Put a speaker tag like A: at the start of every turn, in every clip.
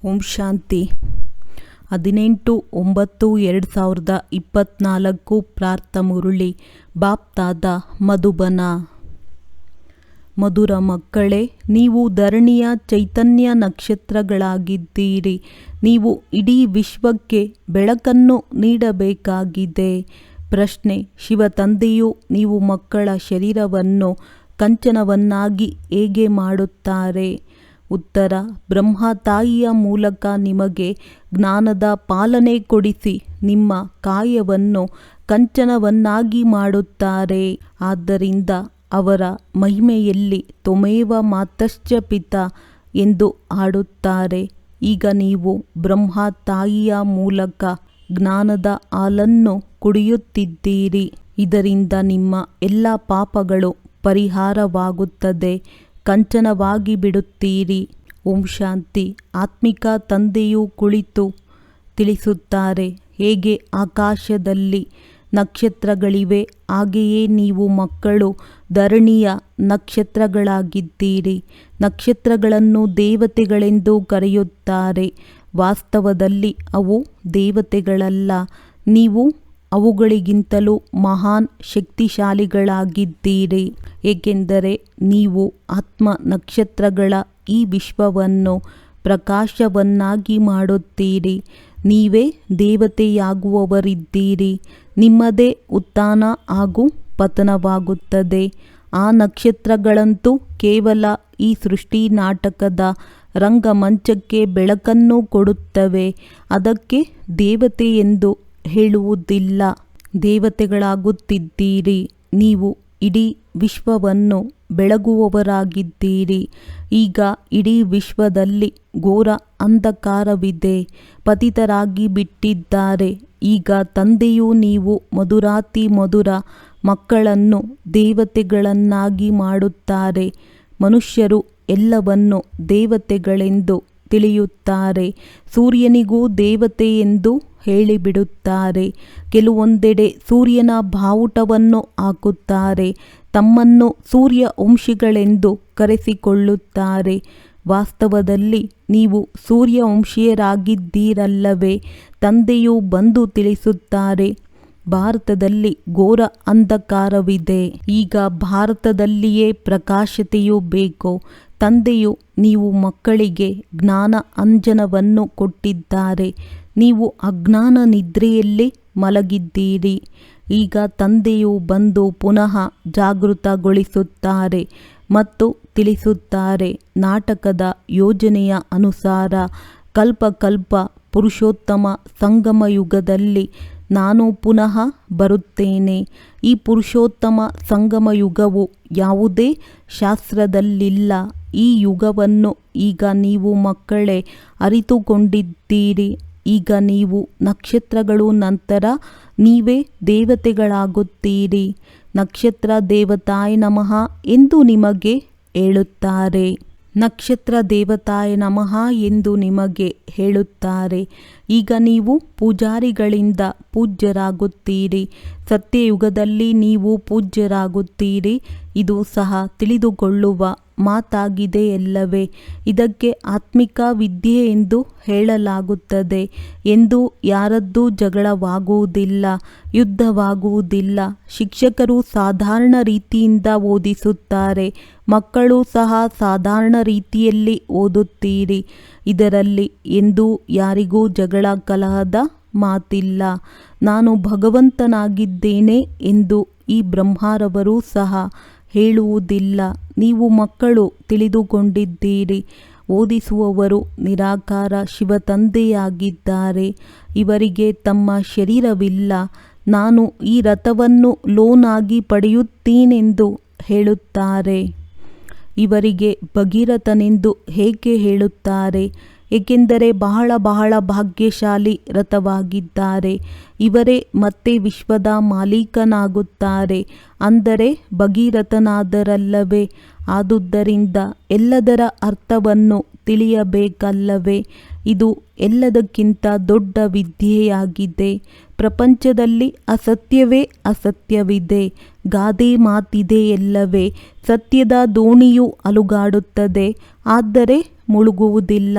A: ಓಂ ಶಾಂತಿ. 18/9/2024 ಪ್ರಾರ್ಥ ಮುರುಳಿ ಬಾಪ್ತಾದ ಮಧುಬನ. ಮಧುರ ಮಕ್ಕಳೇ, ನೀವು ಧರಣಿಯ ಚೈತನ್ಯ ನಕ್ಷತ್ರಗಳಾಗಿದ್ದೀರಿ. ನೀವು ಇಡೀ ವಿಶ್ವಕ್ಕೆ ಬೆಳಕನ್ನು ನೀಡಬೇಕಾಗಿದೆ. ಪ್ರಶ್ನೆ: ಶಿವ ತಂದೆಯು ನೀವು ಮಕ್ಕಳ ಶರೀರವನ್ನು ಕಂಚನವನ್ನಾಗಿ ಹೇಗೆ ಮಾಡುತ್ತಾರೆ? ಉತ್ತರ: ಬ್ರಹ್ಮ ತಾಯಿಯ ಮೂಲಕ ನಿಮಗೆ ಜ್ಞಾನದ ಪಾಲನೆ ಕೊಡಿಸಿ ನಿಮ್ಮ ಕಾಯವನ್ನು ಕಂಚನವನ್ನಾಗಿ ಮಾಡುತ್ತಾರೆ. ಆದ್ದರಿಂದ ಅವರ ಮಹಿಮೆಯಲ್ಲಿ ತ್ವಮೇವ ಮಾತಶ್ಚ ಪಿತಾ ಎಂದು ಹಾಡುತ್ತಾರೆ. ಈಗ ನೀವು ಬ್ರಹ್ಮ ತಾಯಿಯ ಮೂಲಕ ಜ್ಞಾನದ ಹಾಲನ್ನು ಕುಡಿಯುತ್ತಿದ್ದೀರಿ. ಇದರಿಂದ ನಿಮ್ಮ ಎಲ್ಲ ಪಾಪಗಳು ಪರಿಹಾರವಾಗುತ್ತದೆ, ಕಂಚನವಾಗಿ ಬಿಡುತ್ತೀರಿ. ಓಂ ಶಾಂತಿ. ಆತ್ಮಿಕ ತಂದೆಯು ಕುಳಿತು ತಿಳಿಸುತ್ತಾರೆ, ಹೇಗೆ ಆಕಾಶದಲ್ಲಿ ನಕ್ಷತ್ರಗಳಿವೆ ಹಾಗೆಯೇ ನೀವು ಮಕ್ಕಳು ಧರಣಿಯ ನಕ್ಷತ್ರಗಳಾಗಿದ್ದೀರಿ. ನಕ್ಷತ್ರಗಳನ್ನು ದೇವತೆಗಳೆಂದು ಕರೆಯುತ್ತಾರೆ. ವಾಸ್ತವದಲ್ಲಿ ಅವು ದೇವತೆಗಳಲ್ಲ. ನೀವು ಅವುಗಳಿಗಿಂತಲೂ ಮಹಾನ್ ಶಕ್ತಿಶಾಲಿಗಳಾಗಿದ್ದೀರಿ, ಏಕೆಂದರೆ ನೀವು ಆತ್ಮ ನಕ್ಷತ್ರಗಳ ಈ ವಿಶ್ವವನ್ನು ಪ್ರಕಾಶವನ್ನಾಗಿ ಮಾಡುತ್ತೀರಿ. ನೀವೇ ದೇವತೆಯಾಗುವವರಿದ್ದೀರಿ. ನಿಮ್ಮದೇ ಉತ್ಥಾನ ಹಾಗೂ ಪತನವಾಗುತ್ತದೆ. ಆ ನಕ್ಷತ್ರಗಳಂತೂ ಕೇವಲ ಈ ಸೃಷ್ಟಿ ನಾಟಕದ ರಂಗಮಂಚಕ್ಕೆ ಬೆಳಕನ್ನು ಕೊಡುತ್ತವೆ. ಅದಕ್ಕೆ ದೇವತೆ ಎಂದು ಹೇಳುವುದಿಲ್ಲ. ದೇವತೆಗಳಾಗುತ್ತಿದ್ದೀರಿ. ನೀವು ಇಡೀ ವಿಶ್ವವನ್ನು ಬೆಳಗುವವರಾಗಿದ್ದೀರಿ. ಈಗ ಇಡೀ ವಿಶ್ವದಲ್ಲಿ ಘೋರ ಅಂಧಕಾರವಿದೆ. ಪತಿತರಾಗಿ ಬಿಟ್ಟಿದ್ದಾರೆ. ಈಗ ತಂದೆಯು ನೀವು ಮಧುರಾತಿ ಮಧುರ ಮಕ್ಕಳನ್ನು ದೇವತೆಗಳನ್ನಾಗಿ ಮಾಡುತ್ತಾರೆ. ಮನುಷ್ಯರು ಎಲ್ಲವನ್ನು ದೇವತೆಗಳೆಂದು ತಿಳಿಯುತ್ತಾರೆ. ಸೂರ್ಯನಿಗೂ ದೇವತೆ ಎಂದು ಹೇಳಿಬಿಡುತ್ತಾರೆ. ಕೆಲವೊಂದೆಡೆ ಸೂರ್ಯನ ಬಾವುಟವನ್ನು ಹಾಕುತ್ತಾರೆ. ತಮ್ಮನ್ನು ಸೂರ್ಯ ವಂಶಿಗಳೆಂದು ಕರೆಸಿಕೊಳ್ಳುತ್ತಾರೆ. ವಾಸ್ತವದಲ್ಲಿ ನೀವು ಸೂರ್ಯ ವಂಶೀಯರಾಗಿದ್ದೀರಲ್ಲವೇ? ತಂದೆಯು ಬಂದು ತಿಳಿಸುತ್ತಾರೆ, ಭಾರತದಲ್ಲಿ ಘೋರ ಅಂಧಕಾರವಿದೆ. ಈಗ ಭಾರತದಲ್ಲಿಯೇ ಪ್ರಕಾಶತೆಯು ಬೇಕು. ತಂದೆಯು ನೀವು ಮಕ್ಕಳಿಗೆ ಜ್ಞಾನ ಅಂಜನವನ್ನು ಕೊಟ್ಟಿದ್ದಾರೆ. ನೀವು ಅಜ್ಞಾನ ನಿದ್ರೆಯಲ್ಲಿ ಮಲಗಿದ್ದೀರಿ. ಈಗ ತಂದೆಯು ಬಂದು ಪುನಃ ಜಾಗೃತಗೊಳಿಸುತ್ತಾರೆ ಮತ್ತು ತಿಳಿಸುತ್ತಾರೆ, ನಾಟಕದ ಯೋಜನೆಯ ಅನುಸಾರ ಕಲ್ಪ ಪುರುಷೋತ್ತಮ ಸಂಗಮ ಯುಗದಲ್ಲಿ ನಾನು ಪುನಃ ಬರುತ್ತೇನೆ. ಈ ಪುರುಷೋತ್ತಮ ಸಂಗಮ ಯುಗವು ಯಾವುದೇ ಶಾಸ್ತ್ರದಲ್ಲಿಲ್ಲ. ಈ ಯುಗವನ್ನು ಈಗ ನೀವು ಮಕ್ಕಳೇ ಅರಿತುಕೊಂಡಿದ್ದೀರಿ. ಈಗ ನೀವು ನಕ್ಷತ್ರಗಳು, ನಂತರ ನೀವೇ ದೇವತೆಗಳಾಗುತ್ತೀರಿ. ನಕ್ಷತ್ರ ದೇವತಾಯ ನಮಃ ಎಂದು ನಿಮಗೆ ಹೇಳುತ್ತಾರೆ. ನಕ್ಷತ್ರ ದೇವತಾಯ ನಮಃ ಎಂದು ನಿಮಗೆ ಹೇಳುತ್ತಾರೆ. ಈಗ ನೀವು ಪೂಜಾರಿಗಳಿಂದ ಪೂಜ್ಯರಾಗುತ್ತೀರಿ. ಸತ್ಯಯುಗದಲ್ಲಿ ನೀವು ಪೂಜ್ಯರಾಗುತ್ತೀರಿ. ಇದು ಸಹ ತಿಳಿದುಕೊಳ್ಳುವ ಮಾತಾಗಿದೆಯಲ್ಲವೇ? ಇದಕ್ಕೆ ಆತ್ಮಿಕ ವಿದ್ಯೆ ಎಂದು ಹೇಳಲಾಗುತ್ತದೆ. ಎಂದು ಯಾರದ್ದೂ ಜಗಳವಾಗುವುದಿಲ್ಲ, ಯುದ್ಧವಾಗುವುದಿಲ್ಲ. ಶಿಕ್ಷಕರು ಸಾಧಾರಣ ರೀತಿಯಿಂದ ಓದಿಸುತ್ತಾರೆ. ಮಕ್ಕಳು ಸಹ ಸಾಧಾರಣ ರೀತಿಯಲ್ಲಿ ಓದುತ್ತೀರಿ. ಇದರಲ್ಲಿ ಎಂದೂ ಯಾರಿಗೂ ಜಗಳ ಕಲಹದ ಮಾತಿಲ್ಲ. ನಾನು ಭಗವಂತನಾಗಿದ್ದೇನೆ ಎಂದು ಈ ಬ್ರಹ್ಮರವರು ಸಹ ಹೇಳುವುದಿಲ್ಲ. ನೀವು ಮಕ್ಕಳು ತಿಳಿದುಕೊಂಡಿದ್ದೀರಿ. ಓದಿಸುವವರು ನಿರಾಕಾರ ಶಿವತಂದೆಯಾಗಿದ್ದಾರೆ. ಇವರಿಗೆ ತಮ್ಮ ಶರೀರವಿಲ್ಲ. ನಾನು ಈ ರಥವನ್ನು ಲೋನ್ ಆಗಿ ಪಡೆಯುತ್ತೀನೆಂದು ಹೇಳುತ್ತಾರೆ. ಇವರಿಗೆ ಭಗೀರಥನೆಂದು ಹೇಗೆ ಹೇಳುತ್ತಾರೆ? ಏಕೆಂದರೆ ಬಹಳ ಭಾಗ್ಯಶಾಲಿ ರಥವಾಗಿದ್ದಾರೆ. ಇವರೇ ಮತ್ತೆ ವಿಶ್ವದ ಮಾಲೀಕನಾಗುತ್ತಾರೆ. ಅಂದರೆ ಭಗೀರಥನಾದರಲ್ಲವೇ? ಆದುದರಿಂದ ಎಲ್ಲದರ ಅರ್ಥವನ್ನು ತಿಳಿಯಬೇಕಲ್ಲವೇ? ಇದು ಎಲ್ಲದಕ್ಕಿಂತ ದೊಡ್ಡ ವಿದ್ಯೆಯಾಗಿದೆ. ಪ್ರಪಂಚದಲ್ಲಿ ಅಸತ್ಯವೇ ಅಸತ್ಯವಿದೆ. ಗಾದೆ ಮಾತಿದೆಯಲ್ಲವೇ? ಸತ್ಯದ ದೋಣಿಯು ಅಲುಗಾಡುತ್ತದೆ, ಆದರೆ ಮುಳುಗುವುದಿಲ್ಲ.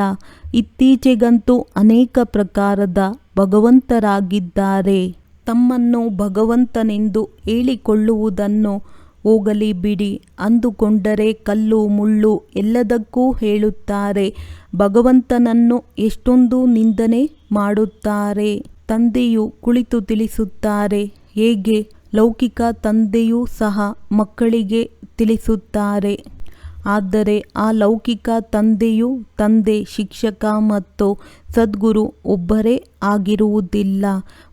A: ಇತ್ತೀಚೆಗಂತೂ ಅನೇಕ ಪ್ರಕಾರದ ಭಗವಂತರಾಗಿದ್ದಾರೆ. ತಮ್ಮನ್ನು ಭಗವಂತನೆಂದು ಹೇಳಿಕೊಳ್ಳುವುದನ್ನು ಹೋಗಲಿ ಬಿಡಿ ಅಂದುಕೊಂಡರೆ ಕಲ್ಲು ಮುಳ್ಳು ಎಲ್ಲದಕ್ಕೂ ಹೇಳುತ್ತಾರೆ. ಭಗವಂತನನ್ನು ಎಷ್ಟೊಂದು ನಿಂದನೆ ಮಾಡುತ್ತಾರೆ. ತಂದೆಯು ಕುಳಿತು ತಿಳಿಸುತ್ತಾರೆ. ಹೇಗೆ ಲೌಕಿಕ ತಂದೆಯೂ ಸಹ ಮಕ್ಕಳಿಗೆ ತಿಳಿಸುತ್ತಾರೆ. ಆದರೆ ಆ ಲೌಕಿಕ ತಂದೆಯು ತಂದೆ, ಶಿಕ್ಷಕ ಮತ್ತು ಸದ್ಗುರು ಒಬ್ಬರೇ ಆಗಿರುವುದಿಲ್ಲ.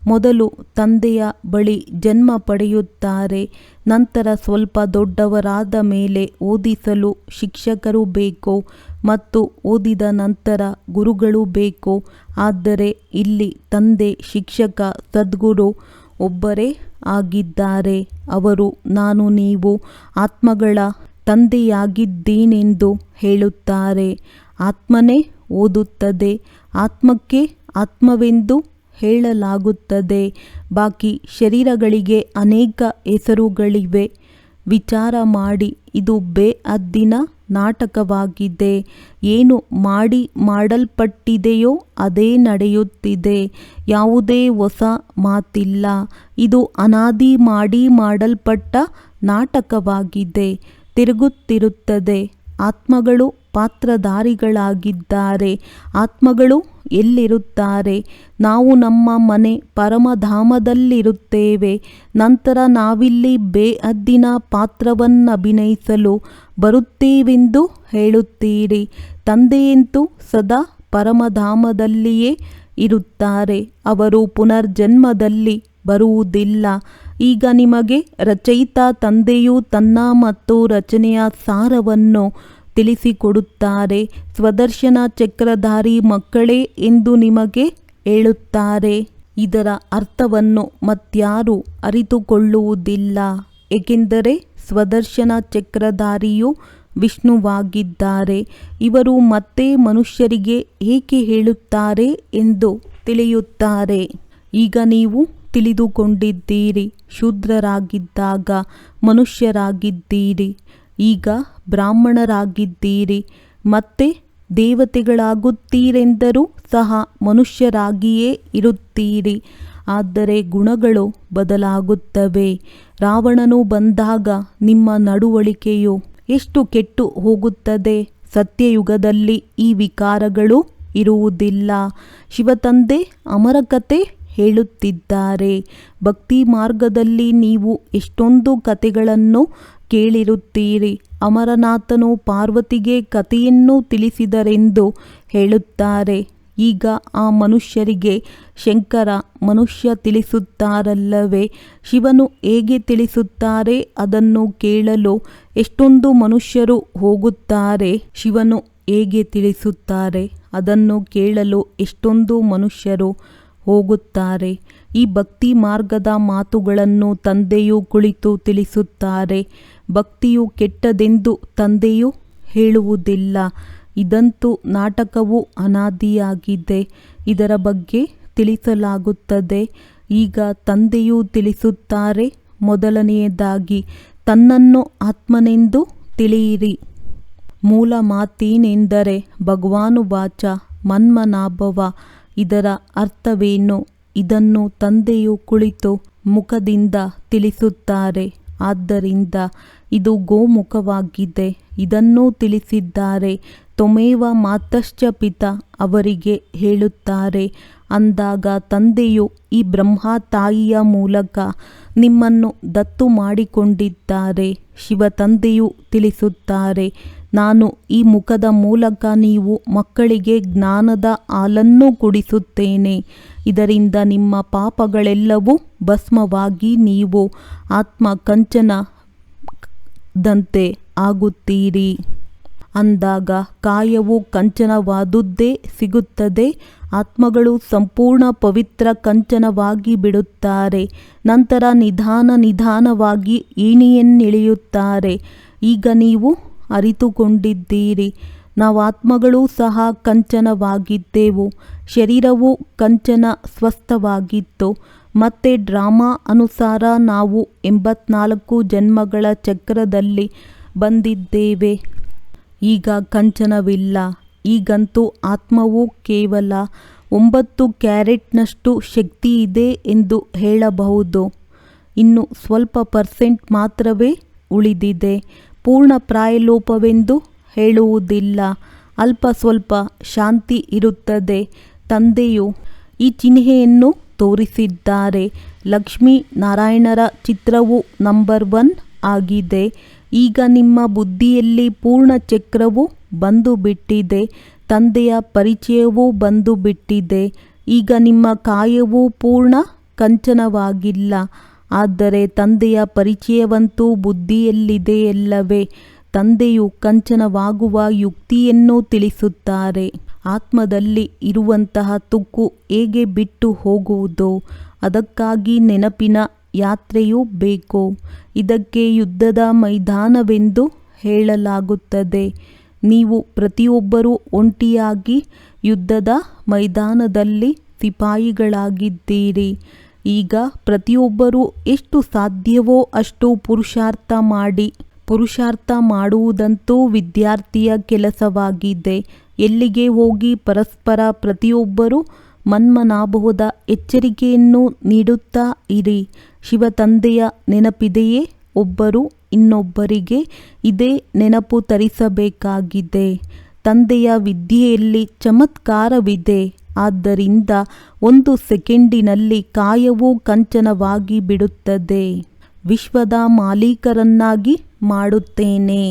A: ಮೊದಲು ತಂದೆಯ ಬಳಿ ಜನ್ಮ ಪಡೆಯುತ್ತಾರೆ. ನಂತರ ಸ್ವಲ್ಪ ದೊಡ್ಡವರಾದ ಮೇಲೆ ಓದಿಸಲು ಶಿಕ್ಷಕರು ಬೇಕು ಮತ್ತು ಓದಿದ ನಂತರ ಗುರುಗಳು ಬೇಕು. ಆದರೆ ಇಲ್ಲಿ ತಂದೆ, ಶಿಕ್ಷಕ, ಸದ್ಗುರು ಒಬ್ಬರೇ ಆಗಿದ್ದಾರೆ. ಅವರು ನಾನು ನೀವು ಆತ್ಮಗಳ ತಂದೆಯಾಗಿದ್ದೀನೆಂದು ಹೇಳುತ್ತಾರೆ. ಆತ್ಮನೇ ಓದುತ್ತದೆ. ಆತ್ಮಕ್ಕೆ ಆತ್ಮವೆಂದು ಹೇಳಲಾಗುತ್ತದೆ. ಬಾಕಿ ಶರೀರಗಳಿಗೆ ಅನೇಕ ಹೆಸರುಗಳಿವೆ. ವಿಚಾರ ಮಾಡಿ, ಇದು ಬೇಅದ್ದಿನ ನಾಟಕವಾಗಿದೆ. ಏನು ಮಾಡಲ್ಪಟ್ಟಿದೆಯೋ ಅದೇ ನಡೆಯುತ್ತಿದೆ. ಯಾವುದೇ ಹೊಸ ಮಾತಿಲ್ಲ. ಇದು ಅನಾದಿ ಮಾಡಲ್ಪಟ್ಟ ನಾಟಕವಾಗಿದೆ. ತಿರುಗುತ್ತಿರುತ್ತದೆ. ಆತ್ಮಗಳು ಪಾತ್ರಧಾರಿಗಳಾಗಿದ್ದಾರೆ. ಆತ್ಮಗಳು ಎಲ್ಲಿರುತ್ತಾರೆ? ನಾವು ನಮ್ಮ ಮನೆ ಪರಮಧಾಮದಲ್ಲಿರುತ್ತೇವೆ. ನಂತರ ನಾವಿಲ್ಲಿ ಬೇಅದ್ದಿನ ಪಾತ್ರವನ್ನಭಿನಯಿಸಲು ಬರುತ್ತೇವೆಂದು ಹೇಳುತ್ತೀರಿ. ತಂದೆಯಂತೂ ಸದಾ ಪರಮಧಾಮದಲ್ಲಿಯೇ ಇರುತ್ತಾರೆ. ಅವರು ಪುನರ್ಜನ್ಮದಲ್ಲಿ ಬರುವುದಿಲ್ಲ. ಈಗ ನಿಮಗೆ ರಚಯಿತ ತಂದೆಯು ತನ್ನ ಮತ್ತು ರಚನೆಯ ಸಾರವನ್ನು ತಿಳಿಸಿಕೊಡುತ್ತಾರೆ. ಸ್ವದರ್ಶನ ಚಕ್ರಧಾರಿ ಮಕ್ಕಳೇ ಎಂದು ನಿಮಗೆ ಹೇಳುತ್ತಾರೆ. ಇದರ ಅರ್ಥವನ್ನು ಮತ್ಯಾರೂ ಅರಿತುಕೊಳ್ಳುವುದಿಲ್ಲ. ಏಕೆಂದರೆ ಸ್ವದರ್ಶನ ಚಕ್ರಧಾರಿಯು ವಿಷ್ಣುವಾಗಿದ್ದಾರೆ. ಇವರು ಮತ್ತೆ ಮನುಷ್ಯರಿಗೆ ಏಕೆ ಹೇಳುತ್ತಾರೆ ಎಂದು ತಿಳಿಯುತ್ತಾರೆ. ಈಗ ನೀವು ತಿಳಿದುಕೊಂಡಿದ್ದೀರಿ. ಶೂದ್ರರಾಗಿದ್ದಾಗ ಮನುಷ್ಯರಾಗಿದ್ದೀರಿ. ಈಗ ಬ್ರಾಹ್ಮಣರಾಗಿದ್ದೀರಿ. ಮತ್ತೆ ದೇವತೆಗಳಾಗುತ್ತೀರೆಂದರೂ ಸಹ ಮನುಷ್ಯರಾಗಿಯೇ ಇರುತ್ತೀರಿ. ಆದರೆ ಗುಣಗಳು ಬದಲಾಗುತ್ತವೆ. ರಾವಣನು ಬಂದಾಗ ನಿಮ್ಮ ನಡವಳಿಕೆಯು ಎಷ್ಟು ಕೆಟ್ಟು ಹೋಗುತ್ತದೆ. ಸತ್ಯಯುಗದಲ್ಲಿ ಈ ವಿಕಾರಗಳು ಇರುವುದಿಲ್ಲ. ಶಿವತಂದೆ ಅಮರ ಕತೆ ಹೇಳುತ್ತಿದ್ದಾರೆ. ಭಕ್ತಿ ಮಾರ್ಗದಲ್ಲಿ ನೀವು ಎಷ್ಟೊಂದು ಕತೆಗಳನ್ನು ಕೇಳಿರುತ್ತೀರಿ. ಅಮರನಾಥನು ಪಾರ್ವತಿಗೆ ಕಥೆಯನ್ನು ತಿಳಿಸಿದರೆಂದು ಹೇಳುತ್ತಾರೆ. ಈಗ ಆ ಮನುಷ್ಯರಿಗೆ ಶಂಕರ ಮನುಷ್ಯ ತಿಳಿಸುತ್ತಾರಲ್ಲವೇ? ಶಿವನು ಹೇಗೆ ತಿಳಿಸುತ್ತಾರೆ ಅದನ್ನು ಕೇಳಲು ಎಷ್ಟೊಂದು ಮನುಷ್ಯರು ಹೋಗುತ್ತಾರೆ. ಶಿವನು ಹೇಗೆ ತಿಳಿಸುತ್ತಾರೆ ಅದನ್ನು ಕೇಳಲು ಎಷ್ಟೊಂದು ಮನುಷ್ಯರು ಹೋಗುತ್ತಾರೆ. ಈ ಭಕ್ತಿ ಮಾರ್ಗದ ಮಾತುಗಳನ್ನು ತಂದೆಯು ಕುಳಿತು ತಿಳಿಸುತ್ತಾರೆ. ಭಕ್ತಿಯು ಕೆಟ್ಟದೆಂದು ತಂದೆಯು ಹೇಳುವುದಿಲ್ಲ. ಇದಂತೂ ನಾಟಕವು ಅನಾದಿಯಾಗಿದೆ. ಇದರ ಬಗ್ಗೆ ತಿಳಿಸಲಾಗುತ್ತದೆ. ಈಗ ತಂದೆಯು ತಿಳಿಸುತ್ತಾರೆ. ಮೊದಲನೆಯದಾಗಿ ತನ್ನನ್ನು ಆತ್ಮನೆಂದು ತಿಳಿಯಿರಿ. ಮೂಲ ಮಾತೇನೆಂದರೆ ಭಗವಾನುವಾಚ ಮನ್ಮನಾಭವ. ಇದರ ಅರ್ಥವೇನು? ಇದನ್ನು ತಂದೆಯು ಕುಳಿತು ಮುಖದಿಂದ ತಿಳಿಸುತ್ತಾರೆ. ಆದ್ದರಿಂದ ಇದು ಗೋಮುಖವಾಗಿದೆ. ಇದನ್ನೂ ತಿಳಿಸಿದ್ದಾರೆ. ತ್ವಮೇವ ಮಾತಶ್ಚ ಪಿತಾ ಅವರಿಗೆ ಹೇಳುತ್ತಾರೆ. ಅಂದಾಗ ತಂದೆಯು ಈ ಬ್ರಹ್ಮ ತಾಯಿಯ ಮೂಲಕ ನಿಮ್ಮನ್ನು ದತ್ತು ಮಾಡಿಕೊಂಡಿದ್ದಾರೆ. ಶಿವ ತಂದೆಯು ತಿಳಿಸುತ್ತಾರೆ, ನಾನು ಈ ಮುಖದ ಮೂಲಕ ನೀವು ಮಕ್ಕಳಿಗೆ ಜ್ಞಾನದ ಹಾಲನ್ನು ಕುಡಿಸುತ್ತೇನೆ. ಇದರಿಂದ ನಿಮ್ಮ ಪಾಪಗಳೆಲ್ಲವೂ ಭಸ್ಮವಾಗಿ ನೀವು ಆತ್ಮ ಕಂಚನದಂತೆ ಆಗುತ್ತೀರಿ. ಅಂದಾಗ ಕಾಯವು ಕಂಚನವಾದುದೇ ಸಿಗುತ್ತದೆ. ಆತ್ಮಗಳು ಸಂಪೂರ್ಣ ಪವಿತ್ರ ಕಂಚನವಾಗಿ ಬಿಡುತ್ತಾರೆ. ನಂತರ ನಿಧಾನವಾಗಿ ಏಣಿಯನ್ನಿಳಿಯುತ್ತಾರೆ. ಈಗ ನೀವು ಅರಿತುಕೊಂಡಿದ್ದೀರಿ. ನಾವು ಆತ್ಮಗಳೂ ಸಹ ಕಂಚನವಾಗಿದ್ದೆವು. ಶರೀರವು ಕಂಚನ ಸ್ವಸ್ಥವಾಗಿತ್ತು. ಮತ್ತೆ ಡ್ರಾಮಾ ಅನುಸಾರ ನಾವು 84 ಜನ್ಮಗಳ ಚಕ್ರದಲ್ಲಿ ಬಂದಿದ್ದೇವೆ. ಈಗ ಕಂಚನವಿಲ್ಲ. ಈಗಂತೂ ಆತ್ಮವು ಕೇವಲ 9 ಕ್ಯಾರೆಟ್ನಷ್ಟು ಶಕ್ತಿ ಇದೆ ಎಂದು ಹೇಳಬಹುದು. ಇನ್ನು ಸ್ವಲ್ಪ % ಮಾತ್ರವೇ ಉಳಿದಿದೆ. ಪೂರ್ಣ ಪ್ರಾಯಲೋಪವೆಂದು ಹೇಳುವುದಿಲ್ಲ. ಅಲ್ಪ ಸ್ವಲ್ಪ ಶಾಂತಿ ಇರುತ್ತದೆ. ತಂದೆಯು ಈ ಚಿಹ್ನೆಯನ್ನು ತೋರಿಸಿದ್ದಾರೆ. ಲಕ್ಷ್ಮೀ ನಾರಾಯಣರ ಚಿತ್ರವು ನಂಬರ್ 1 ಆಗಿದೆ. ಈಗ ನಿಮ್ಮ ಬುದ್ಧಿಯಲ್ಲಿ ಪೂರ್ಣ ಚಕ್ರವು ಬಂದು ಬಿಟ್ಟಿದೆ. ತಂದೆಯ ಪರಿಚಯವೂ ಬಂದು ಬಿಟ್ಟಿದೆ. ಈಗ ನಿಮ್ಮ ಕಾಯವು ಪೂರ್ಣ ಕಂಚನವಾಗಿಲ್ಲ. ಆದರೆ ತಂದೆಯ ಪರಿಚಯವಂತೂ ಬುದ್ಧಿಯಲ್ಲಿದೆಯಲ್ಲವೇ. ತಂದೆಯು ಕಂಚನವಾಗುವ ಯುಕ್ತಿಯನ್ನು ತಿಳಿಸುತ್ತಾರೆ. ಆತ್ಮದಲ್ಲಿ ಇರುವಂತಹ ತುಕ್ಕು ಹೇಗೆ ಬಿಟ್ಟು ಹೋಗುವುದೋ ಅದಕ್ಕಾಗಿ ನೆನಪಿನ ಯಾತ್ರೆಯೂ ಬೇಕು. ಇದಕ್ಕೆ ಯುದ್ಧದ ಮೈದಾನವೆಂದು ಹೇಳಲಾಗುತ್ತದೆ. ನೀವು ಪ್ರತಿಯೊಬ್ಬರೂ ಒಂಟಿಯಾಗಿ ಯುದ್ಧದ ಮೈದಾನದಲ್ಲಿ ಸಿಪಾಯಿಗಳಾಗಿದ್ದೀರಿ. ಈಗ ಪ್ರತಿಯೊಬ್ಬರೂ ಎಷ್ಟು ಸಾಧ್ಯವೋ ಅಷ್ಟು ಪುರುಷಾರ್ಥ ಮಾಡಿ. ಪುರುಷಾರ್ಥ ಮಾಡುವುದಂತೂ ವಿದ್ಯಾರ್ಥಿಯ ಕೆಲಸವಾಗಿದೆ. ಎಲ್ಲಿಗೆ ಹೋಗಿ ಪರಸ್ಪರ ಪ್ರತಿಯೊಬ್ಬರೂ ಮನ್ಮನಾಭವದ ಎಚ್ಚರಿಕೆಯನ್ನು ನೀಡುತ್ತಾ ಇರಿ. ಶಿವತಂದೆಯ ನೆನಪಿದೆಯೇ? ಒಬ್ಬರು ಇನ್ನೊಬ್ಬರಿಗೆ ಇದೇ ನೆನಪು ತರಿಸಬೇಕಾಗಿದೆ. ತಂದೆಯ ವಿದ್ಯೆಯಲ್ಲಿ ಚಮತ್ಕಾರವಿದೆ. ಆದ್ದರಿಂದ 1 ಸೆಕೆಂಡಿನಲ್ಲಿ ಕಾಯವು ಕಂಚನವಾಗಿ ಬಿಡುತ್ತದೆ. ವಿಶ್ವದ ಮಾಲೀಕರನ್ನಾಗಿ ಮಾಡುತ್ತೇನೆ.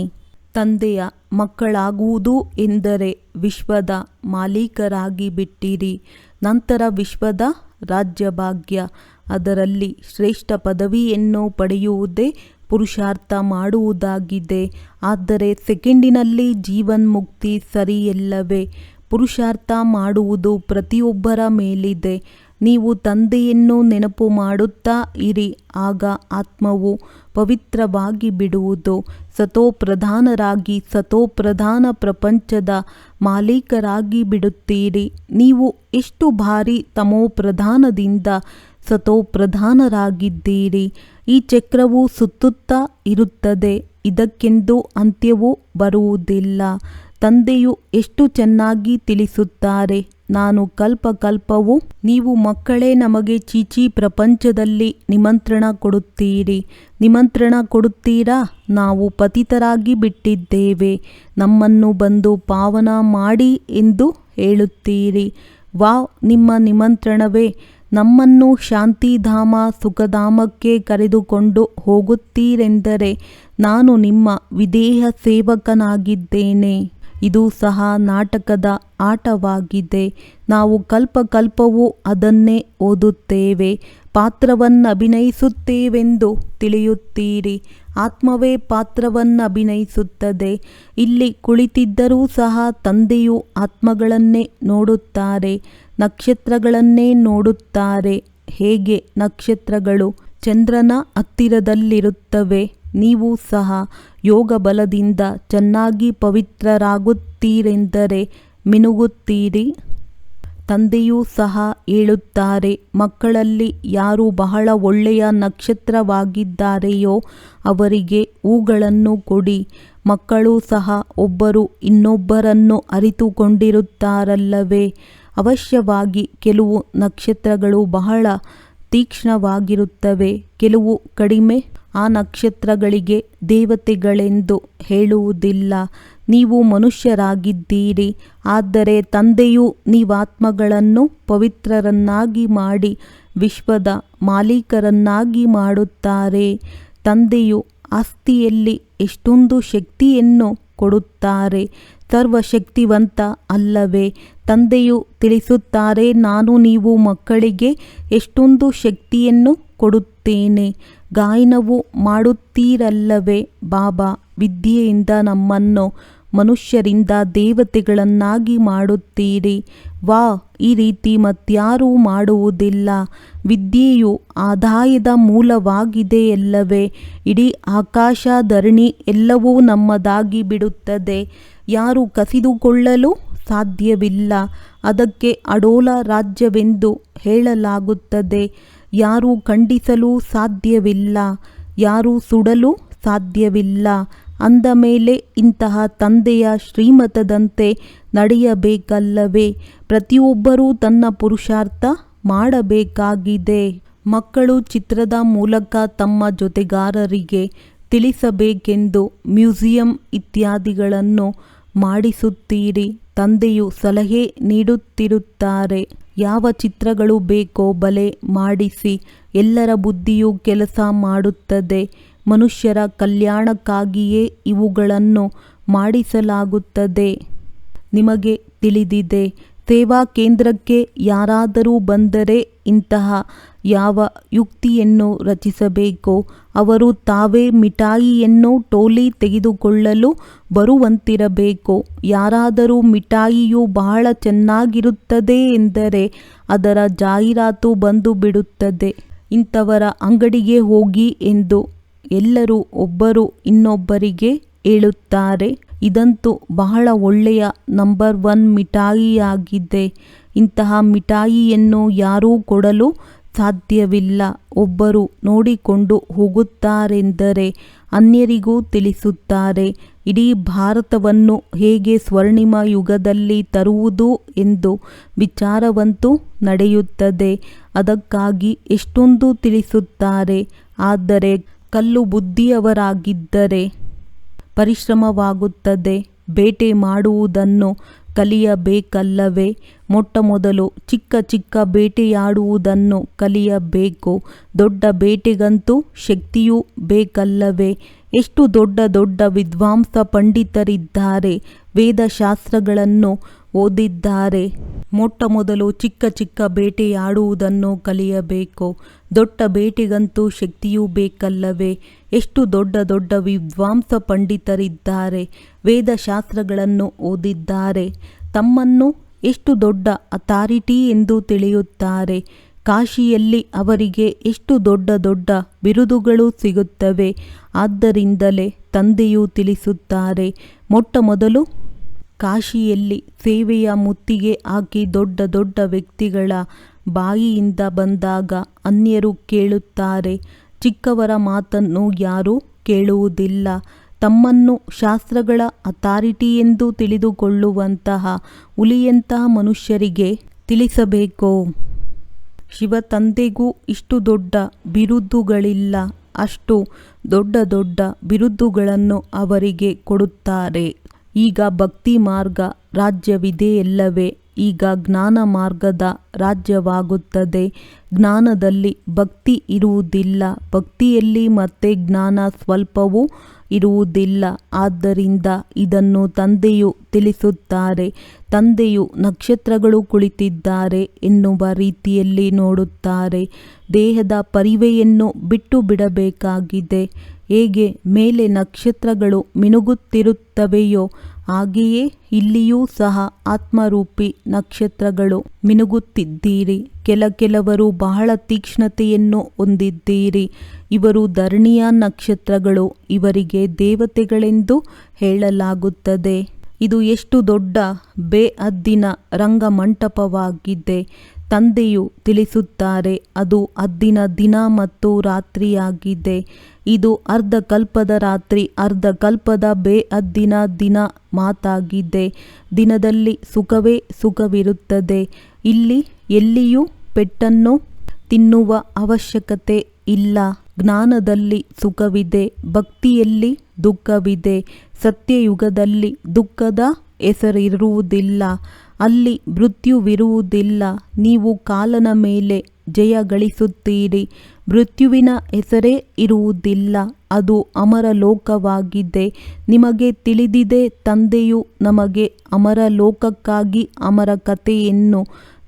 A: ತಂದೆಯ ಮಕ್ಕಳಾಗುವುದು ಎಂದರೆ ವಿಶ್ವದ ಮಾಲೀಕರಾಗಿ ಬಿಟ್ಟಿರಿ. ನಂತರ ವಿಶ್ವದ ರಾಜ್ಯಭಾಗ್ಯ, ಅದರಲ್ಲಿ ಶ್ರೇಷ್ಠ ಪದವಿಯನ್ನು ಪಡೆಯುವುದೇ ಪುರುಷಾರ್ಥ ಮಾಡುವುದಾಗಿದೆ. ಆದರೆ ಸೆಕೆಂಡಿನಲ್ಲಿ ಜೀವನ್ಮುಕ್ತಿ ಸರಿಯಲ್ಲವೇ? ಪುರುಷಾರ್ಥ ಮಾಡುವುದು ಪ್ರತಿಯೊಬ್ಬರ ಮೇಲಿದೆ. ನೀವು ತಂದೆಯನ್ನು ನೆನಪು ಮಾಡುತ್ತಾ ಇರಿ. ಆಗ ಆತ್ಮವು ಪವಿತ್ರವಾಗಿ ಬಿಡುವುದು. ಸತೋಪ್ರಧಾನರಾಗಿ ಸತೋಪ್ರಧಾನ ಪ್ರಪಂಚದ ಮಾಲೀಕರಾಗಿ ಬಿಡುತ್ತೀರಿ. ನೀವು ಎಷ್ಟು ಬಾರಿ ತಮೋಪ್ರಧಾನದಿಂದ ಸತೋಪ್ರಧಾನರಾಗಿದ್ದೀರಿ. ಈ ಚಕ್ರವು ಸುತ್ತುತ್ತಾ ಇರುತ್ತದೆ. ಇದಕ್ಕೆಂದು ಅಂತ್ಯವೂ ಬರುವುದಿಲ್ಲ. ತಂದೆಯು ಎಷ್ಟು ಚೆನ್ನಾಗಿ ತಿಳಿಸುತ್ತಾರೆ. ನಾನು ಕಲ್ಪಕಲ್ಪವೂ ನೀವು ಮಕ್ಕಳೇ ನಮಗೆ ಚೀಚಿ ಪ್ರಪಂಚದಲ್ಲಿ ನಿಮಂತ್ರಣ ಕೊಡುತ್ತೀರಿ. ನಿಮಂತ್ರಣ ಕೊಡುತ್ತೀರಾ? ನಾವು ಪತಿತರಾಗಿ ಬಿಟ್ಟಿದ್ದೇವೆ. ನಮ್ಮನ್ನು ಬಂದು ಪಾವನ ಮಾಡಿ ಎಂದು ಹೇಳುತ್ತೀರಿ. ವಾವ್, ನಿಮ್ಮ ನಿಮಂತ್ರಣವೇ. ನಮ್ಮನ್ನು ಶಾಂತಿಧಾಮ ಸುಖಧಾಮಕ್ಕೆ ಕರೆದುಕೊಂಡು ಹೋಗುತ್ತೀರೆಂದರೆ ನಾನು ನಿಮ್ಮ ವಿಧೇಯ ಸೇವಕನಾಗಿದ್ದೇನೆ. ಇದು ಸಹ ನಾಟಕದ ಆಟವಾಗಿದೆ. ನಾವು ಕಲ್ಪಕಲ್ಪವೂ ಅದನ್ನೇ ಓದುತ್ತೇವೆ. ಪಾತ್ರವನ್ನಭಿನಯಿಸುತ್ತೇವೆಂದು ತಿಳಿಯುತ್ತೀರಿ. ಆತ್ಮವೇ ಪಾತ್ರವನ್ನಭಿನಯಿಸುತ್ತದೆ. ಇಲ್ಲಿ ಕುಳಿತಿದ್ದರೂ ಸಹ ತಂದೆಯು ಆತ್ಮಗಳನ್ನೇ ನೋಡುತ್ತಾರೆ. ನಕ್ಷತ್ರಗಳನ್ನೇ ನೋಡುತ್ತಾರೆ. ಹೇಗೆ ನಕ್ಷತ್ರಗಳು ಚಂದ್ರನ ಹತ್ತಿರದಲ್ಲಿರುತ್ತವೆ. ನೀವು ಸಹ ಯೋಗ ಬಲದಿಂದ ಚೆನ್ನಾಗಿ ಪವಿತ್ರರಾಗುತ್ತೀರೆಂದರೆ ಮಿನುಗುತ್ತೀರಿ. ತಂದೆಯೂ ಸಹ ಹೇಳುತ್ತಾರೆ, ಮಕ್ಕಳಲ್ಲಿ ಯಾರು ಬಹಳ ಒಳ್ಳೆಯ ನಕ್ಷತ್ರವಾಗಿದ್ದಾರೆಯೋ ಅವರಿಗೆ ಹೂಗಳನ್ನು ಕೊಡಿ. ಮಕ್ಕಳೂ ಸಹ ಒಬ್ಬರು ಇನ್ನೊಬ್ಬರನ್ನು ಅರಿತುಕೊಂಡಿರುತ್ತಾರಲ್ಲವೇ. ಅವಶ್ಯವಾಗಿ ಕೆಲವು ನಕ್ಷತ್ರಗಳು ಬಹಳ ತೀಕ್ಷ್ಣವಾಗಿರುತ್ತವೆ, ಕೆಲವು ಕಡಿಮೆ. ಆ ನಕ್ಷತ್ರಗಳಿಗೆ ದೇವತೆಗಳೆಂದು ಹೇಳುವುದಿಲ್ಲ. ನೀವು ಮನುಷ್ಯರಾಗಿದ್ದೀರಿ. ಆದರೆ ತಂದೆಯು ನೀವಾತ್ಮಗಳನ್ನು ಪವಿತ್ರರನ್ನಾಗಿ ಮಾಡಿ ವಿಶ್ವದ ಮಾಲೀಕರನ್ನಾಗಿ ಮಾಡುತ್ತಾರೆ. ತಂದೆಯು ಆಸ್ತಿಯಲ್ಲಿ ಎಷ್ಟೊಂದು ಶಕ್ತಿಯನ್ನು ಕೊಡುತ್ತಾರೆ. ಸರ್ವಶಕ್ತಿವಂತ ಅಲ್ಲವೇ? ತಂದೆಯು ತಿಳಿಸುತ್ತಾರೆ, ನಾನು ನೀವು ಮಕ್ಕಳಿಗೆ ಎಷ್ಟೊಂದು ಶಕ್ತಿಯನ್ನು ಕೊಡುತ್ತೇನೆ. ಗಾಯನವು ಮಾಡುತ್ತೀರಲ್ಲವೇ. ಬಾಬಾ ವಿದ್ಯೆಯಿಂದ ನಮ್ಮನ್ನು ಮನುಷ್ಯರಿಂದ ದೇವತೆಗಳನ್ನಾಗಿ ಮಾಡುತ್ತೀರಿ. ವಾ, ಈ ರೀತಿ ಮತ್ಯಾರೂ ಮಾಡುವುದಿಲ್ಲ. ವಿದ್ಯೆಯು ಆದಾಯದ ಮೂಲವಾಗಿದೆಯಲ್ಲವೇ. ಇಡೀ ಆಕಾಶ ಧರಣಿ ಎಲ್ಲವೂ ನಮ್ಮದಾಗಿ ಬಿಡುತ್ತದೆ. ಯಾರು ಕಸಿದುಕೊಳ್ಳಲು ಸಾಧ್ಯವಿಲ್ಲ. ಅದಕ್ಕೆ ಅಡೋಲ ರಾಜ್ಯವೆಂದು ಹೇಳಲಾಗುತ್ತದೆ. ಯಾರೂ ಖಂಡಿಸಲು ಸಾಧ್ಯವಿಲ್ಲ. ಯಾರೂ ಸುಡಲು ಸಾಧ್ಯವಿಲ್ಲ. ಅಂದ ಮೇಲೆ ಇಂತಹ ತಂದೆಯ ಶ್ರೀಮತದಂತೆ ನಡೆಯಬೇಕಲ್ಲವೇ? ಪ್ರತಿಯೊಬ್ಬರೂ ತನ್ನ ಪುರುಷಾರ್ಥ ಮಾಡಬೇಕಾಗಿದೆ. ಮಕ್ಕಳು ಚಿತ್ರದ ಮೂಲಕ ತಮ್ಮ ಜೊತೆಗಾರರಿಗೆ ತಿಳಿಸಬೇಕೆಂದು ಮ್ಯೂಸಿಯಂ ಇತ್ಯಾದಿಗಳನ್ನು ಮಾಡಿಸುತ್ತೀರಿ. ತಂದೆಯು ಸಲಹೆ ನೀಡುತ್ತಿರುತ್ತಾರೆ. ಯಾವ ಚಿತ್ರಗಳು ಬೇಕೋ ಬಲೆ ಮಾಡಿಸಿ. ಎಲ್ಲರ ಬುದ್ಧಿಯು ಕೆಲಸ ಮಾಡುತ್ತದೆ. ಮನುಷ್ಯರ ಕಲ್ಯಾಣಕ್ಕಾಗಿಯೇ ಇವುಗಳನ್ನು ಮಾಡಿಸಲಾಗುತ್ತದೆ. ನಿಮಗೆ ತಿಳಿದಿದೆ, ಸೇವಾ ಕೇಂದ್ರಕ್ಕೆ ಯಾರಾದರೂ ಬಂದರೆ ಇಂತಹ ಯಾವ ಯುಕ್ತಿಯನ್ನು ರಚಿಸಬೇಕೋ ಅವರು ತಾವೇ ಮಿಠಾಯಿಯನ್ನು ಟೋಲಿ ತೆಗೆದುಕೊಳ್ಳಲು ಬರುವಂತಿರಬೇಕು. ಯಾರಾದರೂ ಮಿಠಾಯಿಯು ಬಹಳ ಚೆನ್ನಾಗಿರುತ್ತದೆ ಎಂದರೆ ಅದರ ಜಾಹೀರಾತು ಬಂದು ಬಿಡುತ್ತದೆ. ಇಂಥವರ ಅಂಗಡಿಗೆ ಹೋಗಿ ಎಂದು ಎಲ್ಲರೂ ಒಬ್ಬರು ಇನ್ನೊಬ್ಬರಿಗೆ ಹೇಳುತ್ತಾರೆ. ಇದಂತೂ ಬಹಳ ಒಳ್ಳೆಯ ನಂಬರ್ 1 ಮಿಠಾಯಿಯಾಗಿದೆ. ಇಂತಹ ಮಿಠಾಯಿಯನ್ನು ಯಾರೂ ಕೊಡಲು ಸಾಧ್ಯವಿಲ್ಲ. ಒಬ್ಬರು ನೋಡಿಕೊಂಡು ಹೋಗುತ್ತಾರೆಂದರೆ ಅನ್ಯರಿಗೂ ತಿಳಿಸುತ್ತಾರೆ. ಇಡೀ ಭಾರತವನ್ನು ಹೇಗೆ ಸ್ವರ್ಣಿಮ ಯುಗದಲ್ಲಿ ತರುವುದು ಎಂದು ವಿಚಾರವಂತೂ ನಡೆಯುತ್ತದೆ. ಅದಕ್ಕಾಗಿ ಎಷ್ಟೊಂದು ತಿಳಿಸುತ್ತಾರೆ. ಆದರೆ ಕಲ್ಲು ಬುದ್ಧಿಯವರಾಗಿದ್ದರೆ ಪರಿಶ್ರಮವಾಗುತ್ತದೆ. ಬೇಟೆ ಮಾಡುವುದನ್ನು ಕಲಿಯಬೇಕಲ್ಲವೇ? ಮೊಟ್ಟಮೊದಲು ಚಿಕ್ಕ ಚಿಕ್ಕ ಬೇಟೆಯಾಡುವುದನ್ನು ಕಲಿಯಬೇಕು. ದೊಡ್ಡ ಬೇಟೆಗಂತೂ ಶಕ್ತಿಯೂ ಬೇಕಲ್ಲವೇ? ಎಷ್ಟು ದೊಡ್ಡ ದೊಡ್ಡ ವಿದ್ವಾಂಸ ಪಂಡಿತರಿದ್ದಾರೆ, ವೇದಶಾಸ್ತ್ರಗಳನ್ನು ಓದಿದ್ದಾರೆ. ಮೊಟ್ಟಮೊದಲು ಚಿಕ್ಕ ಚಿಕ್ಕ ಬೇಟೆಯಾಡುವುದನ್ನು ಕಲಿಯಬೇಕು. ದೊಡ್ಡ ಬೇಟೆಗಂತೂ ಶಕ್ತಿಯೂ ಬೇಕಲ್ಲವೇ? ಎಷ್ಟು ದೊಡ್ಡ ದೊಡ್ಡ ವಿದ್ವಾಂಸ ಪಂಡಿತರಿದ್ದಾರೆ, ವೇದಶಾಸ್ತ್ರಗಳನ್ನು ಓದಿದ್ದಾರೆ. ತಮ್ಮನ್ನು ಎಷ್ಟು ದೊಡ್ಡ ಅಥಾರಿಟಿ ಎಂದು ತಿಳಿಯುತ್ತಾರೆ. ಕಾಶಿಯಲ್ಲಿ ಅವರಿಗೆ ಎಷ್ಟು ದೊಡ್ಡ ದೊಡ್ಡ ಬಿರುದುಗಳು ಸಿಗುತ್ತವೆ. ಆದ್ದರಿಂದಲೇ ತಂದೆಯು ತಿಳಿಸುತ್ತಾರೆ, ಮೊಟ್ಟಮೊದಲು ಕಾಶಿಯಲ್ಲಿ ಸೇವೆಯ ಮುತ್ತಿಗೆ ಹಾಕಿ ದೊಡ್ಡ ದೊಡ್ಡ ವ್ಯಕ್ತಿಗಳ ಬಾಯಿಯಿಂದ ಬಂದಾಗ ಅನ್ಯರು ಕೇಳುತ್ತಾರೆ. ಚಿಕ್ಕವರ ಮಾತನ್ನು ಯಾರೂ ಕೇಳುವುದಿಲ್ಲ. ತಮ್ಮನ್ನು ಶಾಸ್ತ್ರಗಳ ಅಥಾರಿಟಿ ಎಂದು ತಿಳಿದುಕೊಳ್ಳುವಂತಹ ಹುಲಿಯಂತಹ ಮನುಷ್ಯರಿಗೆ ತಿಳಿಸಬೇಕು. ಶಿವ ತಂದೆಗೂ ಇಷ್ಟು ದೊಡ್ಡ ಬಿರುದುಗಳಿಲ್ಲ. ಅಷ್ಟು ದೊಡ್ಡ ದೊಡ್ಡ ಬಿರುದುಗಳನ್ನು ಅವರಿಗೆ ಕೊಡುತ್ತಾರೆ. ಈಗ ಭಕ್ತಿ ಮಾರ್ಗ ರಾಜ್ಯವಿದೆಯಲ್ಲವೇ? ಈಗ ಜ್ಞಾನ ಮಾರ್ಗದ ರಾಜ್ಯವಾಗುತ್ತದೆ. ಜ್ಞಾನದಲ್ಲಿ ಭಕ್ತಿ ಇರುವುದಿಲ್ಲ. ಭಕ್ತಿಯಲ್ಲಿ ಮತ್ತೆ ಜ್ಞಾನ ಸ್ವಲ್ಪವೂ ಇರುವುದಿಲ್ಲ. ಆದ್ದರಿಂದ ಇದನ್ನು ತಂದೆಯು ತಿಳಿಸುತ್ತಾರೆ. ತಂದೆಯು ನಕ್ಷತ್ರಗಳು ಕುಳಿತಿದ್ದಾರೆ ಎನ್ನುವ ರೀತಿಯಲ್ಲಿ ನೋಡುತ್ತಾರೆ. ದೇಹದ ಪರಿವೆಯನ್ನು ಬಿಟ್ಟು ಬಿಡಬೇಕಾಗಿದೆ. ಹೇಗೆ ಮೇಲೆ ನಕ್ಷತ್ರಗಳು ಮಿನುಗುತ್ತಿರುತ್ತವೆಯೋ ಹಾಗೆಯೇ ಇಲ್ಲಿಯೂ ಸಹ ಆತ್ಮರೂಪಿ ನಕ್ಷತ್ರಗಳು ಮಿನುಗುತ್ತಿದ್ದೀರಿ. ಕೆಲವರು ಬಹಳ ತೀಕ್ಷ್ಣತೆಯನ್ನು ಹೊಂದಿದ್ದೀರಿ. ಇವರು ಧರಣಿಯ ನಕ್ಷತ್ರಗಳು. ಇವರಿಗೆ ದೇವತೆಗಳೆಂದು ಹೇಳಲಾಗುತ್ತದೆ. ಇದು ಎಷ್ಟು ದೊಡ್ಡ ಬೇಹದ್ದಿನ ರಂಗಮಂಟಪವಾಗಿದೆ. ತಂದೆಯು ತಿಳಿಸುತ್ತಾರೆ, ಅದು ಹದ್ದಿನ ದಿನ ಮತ್ತು ರಾತ್ರಿಯಾಗಿದೆ. ಇದು ಅರ್ಧ ಕಲ್ಪದ ರಾತ್ರಿ, ಅರ್ಧ ಕಲ್ಪದ ಬೇಹದ್ದಿನ ದಿನ ಮಾತಾಗಿದೆ. ದಿನದಲ್ಲಿ ಸುಖವೇ ಸುಖವಿರುತ್ತದೆ. ಇಲ್ಲಿ ಎಲ್ಲಿಯೂ ಪೆಟ್ಟನ್ನು ತಿನ್ನುವ ಅವಶ್ಯಕತೆ ಇಲ್ಲ. ಜ್ಞಾನದಲ್ಲಿ ಸುಖವಿದೆ, ಭಕ್ತಿಯಲ್ಲಿ ದುಃಖವಿದೆ. ಸತ್ಯಯುಗದಲ್ಲಿ ದುಃಖದ ಹೆಸರಿರುವುದಿಲ್ಲ. ಅಲ್ಲಿ ಮೃತ್ಯುವಿರುವುದಿಲ್ಲ. ನೀವು ಕಾಲನ ಮೇಲೆ ಜಯ ಗಳಿಸುತ್ತೀರಿ. ಮೃತ್ಯುವಿನ ಹೆಸರೇ ಇರುವುದಿಲ್ಲ. ಅದು ಅಮರ ಲೋಕವಾಗಿದೆ. ನಿಮಗೆ ತಿಳಿದಿದೆ, ತಂದೆಯು ನಮಗೆ ಅಮರ ಲೋಕಕ್ಕಾಗಿ ಅಮರ ಕಥೆಯನ್ನು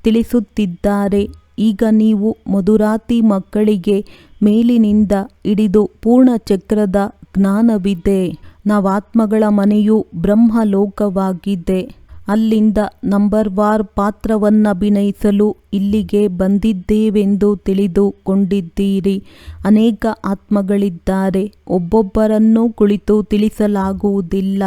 A: ತಿಳಿಸುತ್ತಿದ್ದಾರೆ. ಈಗ ನೀವು ಮಧುರಾತಿ ಮಕ್ಕಳಿಗೆ ಮೇಲಿನಿಂದ ಹಿಡಿದು ಪೂರ್ಣ ಚಕ್ರದ ಜ್ಞಾನವಿದೆ. ನಾವಾತ್ಮಗಳ ಮನೆಯು ಬ್ರಹ್ಮಲೋಕವಾಗಿದೆ. ಅಲ್ಲಿಂದ ನಂಬರ್ವಾರ್ ಪಾತ್ರವನ್ನಭಿನಯಿಸಲು ಇಲ್ಲಿಗೆ ಬಂದಿದ್ದೇವೆಂದು ತಿಳಿದುಕೊಂಡಿದ್ದೀರಿ. ಅನೇಕ ಆತ್ಮಗಳಿದ್ದಾರೆ. ಒಬ್ಬೊಬ್ಬರನ್ನು ಕುಳಿತು ತಿಳಿಸಲಾಗುವುದಿಲ್ಲ.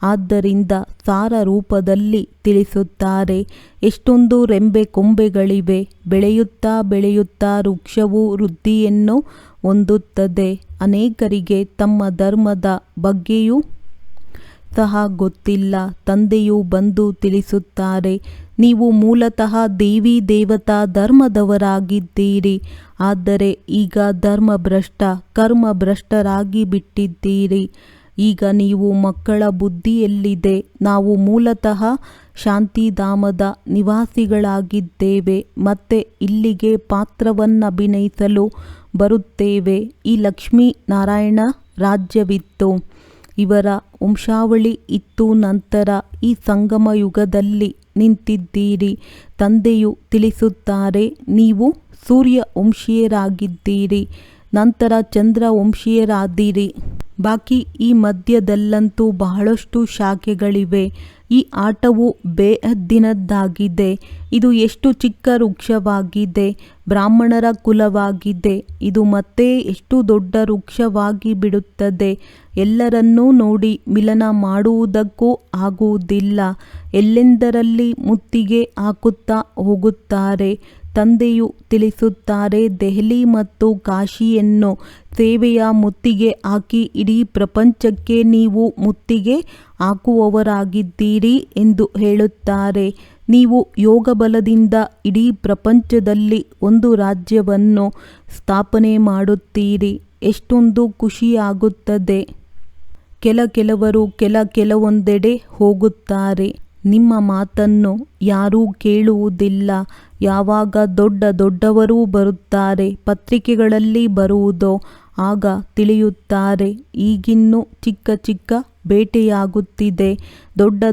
A: ಆದ್ದರಿಂದ ಸಾರ ರೂಪದಲ್ಲಿ ತಿಳಿಸುತ್ತಾರೆ. ಎಷ್ಟೊಂದು ರೆಂಬೆ ಕೊಂಬೆಗಳಿವೆ. ಬೆಳೆಯುತ್ತಾ ಬೆಳೆಯುತ್ತಾ ವೃಕ್ಷವು ವೃದ್ಧಿಯನ್ನು ಹೊಂದುತ್ತದೆ. ಅನೇಕರಿಗೆ ತಮ್ಮ ಧರ್ಮದ ಬಗ್ಗೆಯೂ ಸಹ ಗೊತ್ತಿಲ್ಲ. ತಂದೆಯು ಬಂದು ತಿಳಿಸುತ್ತಾರೆ, ನೀವು ಮೂಲತಃ ದೇವಿ ದೇವತಾ ಧರ್ಮದವರಾಗಿದ್ದೀರಿ. ಆದರೆ ಈಗ ಧರ್ಮಭ್ರಷ್ಟ ಕರ್ಮಭ್ರಷ್ಟರಾಗಿ ಬಿಟ್ಟಿದ್ದೀರಿ. ಈಗ ನೀವು ಮಕ್ಕಳ ಬುದ್ಧಿಯಲ್ಲಿದೆ, ನಾವು ಮೂಲತಃ ಶಾಂತಿಧಾಮದ ನಿವಾಸಿಗಳಾಗಿದ್ದೇವೆ ಮತ್ತೆ ಇಲ್ಲಿಗೆ ಪಾತ್ರವನ್ನಭಿನಯಿಸಲು ಬರುತ್ತೇವೆ. ಈ ಲಕ್ಷ್ಮೀ ನಾರಾಯಣ ರಾಜ್ಯವಿತ್ತು, ಇವರ ವಂಶಾವಳಿ ಇತ್ತು. ನಂತರ ಈ ಸಂಗಮ ಯುಗದಲ್ಲಿ ನಿಂತಿದ್ದೀರಿ. ತಂದೆಯು ತಿಳಿಸುತ್ತಾರೆ, ನೀವು ಸೂರ್ಯ ವಂಶೀಯರಾಗಿದ್ದೀರಿ, ನಂತರ ಚಂದ್ರ ವಂಶೀಯರಾದಿರಿ. ಬಾಕಿ ಈ ಮಧ್ಯದಲ್ಲಂತೂ ಬಹಳಷ್ಟು ಶಾಖೆಗಳಿವೆ. ಈ ಆಟವು ಬೇಹದ್ದಿನದ್ದಾಗಿದೆ. ಇದು ಎಷ್ಟು ಚಿಕ್ಕ ವೃಕ್ಷವಾಗಿದೆ, ಬ್ರಾಹ್ಮಣರ ಕುಲವಾಗಿದೆ. ಇದು ಮತ್ತೆ ಎಷ್ಟು ದೊಡ್ಡ ವೃಕ್ಷವಾಗಿ ಬಿಡುತ್ತದೆ. ಎಲ್ಲರನ್ನೂ ನೋಡಿ ಮಿಲನ ಮಾಡುವುದಕ್ಕೂ ಆಗುವುದಿಲ್ಲ. ಎಲ್ಲೆಂದರಲ್ಲಿ ಮುತ್ತಿಗೆ ಹಾಕುತ್ತಾ ಹೋಗುತ್ತಾರೆ. ತಂದೆಯು ತಿಳಿಸುತ್ತಾರೆ, ದೆಹಲಿ ಮತ್ತು ಕಾಶಿಯನ್ನು ಸೇವೆಯ ಮುತ್ತಿಗೆ ಹಾಕಿ ಇಡೀ ಪ್ರಪಂಚಕ್ಕೆ ನೀವು ಮುತ್ತಿಗೆ ಹಾಕುವವರಾಗಿದ್ದೀರಿ ಎಂದು ಹೇಳುತ್ತಾರೆ. ನೀವು ಯೋಗ ಬಲದಿಂದ ಇಡೀ ಪ್ರಪಂಚದಲ್ಲಿ ಒಂದು ರಾಜ್ಯವನ್ನು ಸ್ಥಾಪನೆ ಮಾಡುತ್ತೀರಿ. ಎಷ್ಟೊಂದು ಖುಷಿಯಾಗುತ್ತದೆ. ಕೆಲವರು ಕೆಲವೊಂದೆಡೆ ಹೋಗುತ್ತಾರೆ. ನಿಮ್ಮ ಮಾತನ್ನು ಯಾರೂ ಕೇಳುವುದಿಲ್ಲ. ಯಾವಾಗ ದೊಡ್ಡವರು ಬರುತ್ತಾರೆ, ಪತ್ರಿಕೆಗಳಲ್ಲಿ ಬರುವುದೋ ಆಗ ತಿಳಿಯುತ್ತಾರೆ. ಈಗಿನ್ನೂ ಚಿಕ್ಕ ಬೇಟೆಯಾಗುತ್ತಿದೆ. ದೊಡ್ಡ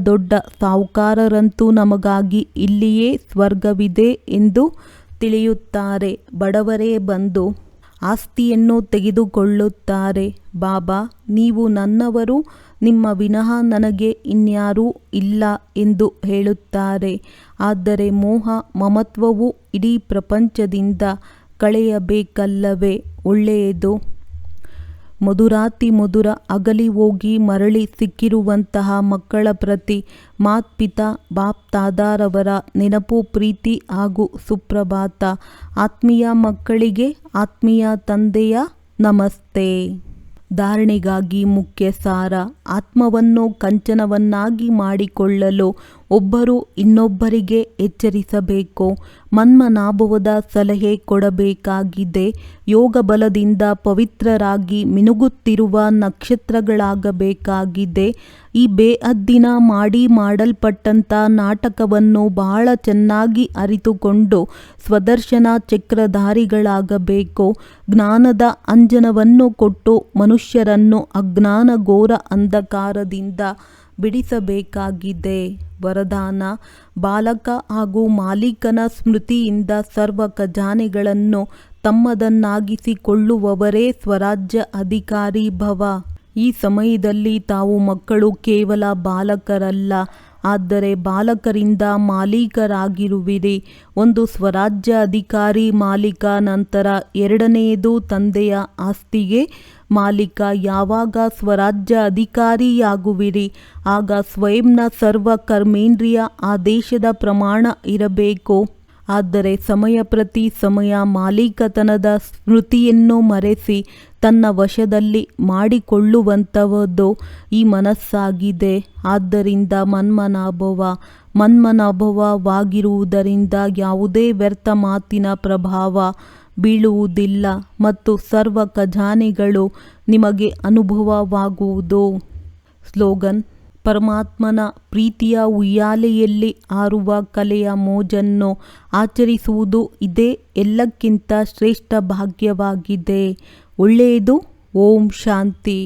A: ಸಾಹುಕಾರರಂತೂ ನಮಗಾಗಿ ಇಲ್ಲಿಯೇ ಸ್ವರ್ಗವಿದೆ ಎಂದು ತಿಳಿಯುತ್ತಾರೆ. ಬಡವರೇ ಬಂದು ಆಸ್ತಿಯನ್ನು ತೆಗೆದುಕೊಳ್ಳುತ್ತಾರೆ. ಬಾಬಾ, ನೀವು ನನ್ನವರು, ನಿಮ್ಮ ವಿನಃ ನನಗೆ ಇನ್ಯಾರೂ ಇಲ್ಲ ಎಂದು ಹೇಳುತ್ತಾರೆ. ಆದರೆ ಮೋಹ ಮಮತ್ವವು ಇಡೀ ಪ್ರಪಂಚದಿಂದ ಕಳೆಯಬೇಕಲ್ಲವೇ? ಒಳ್ಳೆಯದು. ಮಧುರ ಅಗಲಿ ಹೋಗಿ ಮರಳಿ ಸಿಕ್ಕಿರುವಂತಹ ಮಕ್ಕಳ ಪ್ರತಿ ಮಾತ್ಪಿತಾ ಬಾಪ್ ತಾದಾರವರ ನೆನಪು, ಪ್ರೀತಿ ಹಾಗೂ ಸುಪ್ರಭಾತ. ಆತ್ಮೀಯ ಮಕ್ಕಳಿಗೆ ಆತ್ಮೀಯ ತಂದೆಯ ನಮಸ್ತೆ. ಧಾರಣೆಗಾಗಿ ಮುಖ್ಯ ಸಾರ. ಆತ್ಮವನ್ನು ಕಂಚನವನ್ನಾಗಿ ಮಾಡಿಕೊಳ್ಳಲು ಒಬ್ಬರು ಇನ್ನೊಬ್ಬರಿಗೆ ಎಚ್ಚರಿಸಬೇಕು. ಮನ್ಮನಾಭವದ ಸಲಹೆ ಕೊಡಬೇಕಾಗಿದೆ. ಯೋಗ ಬಲದಿಂದ ಪವಿತ್ರರಾಗಿ ಮಿನುಗುತ್ತಿರುವ ನಕ್ಷತ್ರಗಳಾಗಬೇಕಾಗಿದೆ. ಈ ಬೇಹದ್ದಿನ ಮಾಡಲ್ಪಟ್ಟಂಥ ನಾಟಕವನ್ನು ಬಹಳ ಚೆನ್ನಾಗಿ ಅರಿತುಕೊಂಡು ಸ್ವದರ್ಶನ ಚಕ್ರಧಾರಿಗಳಾಗಬೇಕು. ಜ್ಞಾನದ ಅಂಜನವನ್ನು ಕೊಟ್ಟು ಮನುಷ್ಯರನ್ನು ಅಜ್ಞಾನ ಘೋರ ಅಂಧಕಾರದಿಂದ ಬಿಡಿಸಬೇಕಾಗಿದೆ. ವರದಾನ: ಬಾಲಕ ಹಾಗೂ ಮಾಲೀಕನ ಸ್ಮೃತಿಯಿಂದ ಸರ್ವ ಖಜಾನೆಗಳನ್ನು ತಮ್ಮದನ್ನಾಗಿಸಿಕೊಳ್ಳುವವರೇ ಸ್ವರಾಜ್ಯ ಅಧಿಕಾರಿ ಭವ. ಈ ಸಮಯದಲ್ಲಿ ತಾವು ಮಕ್ಕಳು ಕೇವಲ ಬಾಲಕರಲ್ಲ, ಆದರೆ ಬಾಲಕರಿಂದ ಮಾಲೀಕರಾಗಿರುವಿರಿ. ಒಂದು ಸ್ವರಾಜ್ಯ ಅಧಿಕಾರಿ ಮಾಲೀಕ, ನಂತರ ಎರಡನೆಯದು ತಂದೆಯ ಆಸ್ತಿಗೆ ಮಾಲೀಕ. ಯಾವಾಗ ಸ್ವರಾಜ್ಯ ಅಧಿಕಾರಿಯಾಗುವಿರಿ ಆಗ ಸ್ವಯಂನ ಸರ್ವ ಕರ್ಮೇಂದ್ರಿಯ ಆದೇಶದ ಪ್ರಮಾಣ ಇರಬೇಕು. ಆದರೆ ಪ್ರತಿ ಸಮಯ ಮಾಲೀಕತನದ ಸ್ಮೃತಿಯನ್ನು ಮರೆಸಿ ತನ್ನ ವಶದಲ್ಲಿ ಮಾಡಿಕೊಳ್ಳುವಂಥದ್ದು ಈ ಮನಸ್ಸಾಗಿದೆ. ಆದ್ದರಿಂದ ಮನ್ಮನಾಭವವಾಗಿರುವುದರಿಂದ ಯಾವುದೇ ವ್ಯರ್ಥ ಮಾತಿನ ಪ್ರಭಾವ ಬೀಳುವುದಿಲ್ಲ ಮತ್ತು ಸರ್ವ ಖಜಾನೆಗಳು ನಿಮಗೆ ಅನುಭವವಾಗುವುದು. ಸ್ಲೋಗನ್: ಪರಮಾತ್ಮನ ಪ್ರೀತಿಯ ಉಯ್ಯಾಲೆಯಲ್ಲಿ ಹಾರುವ ಕಲೆಯ ಮೋಜನ್ನು ಆಚರಿಸುವುದು ಇದೇ ಎಲ್ಲಕ್ಕಿಂತ ಶ್ರೇಷ್ಠ ಭಾಗ್ಯವಾಗಿದೆ. ಒಳ್ಳೆಯದು. ಓಂ ಶಾಂತಿ.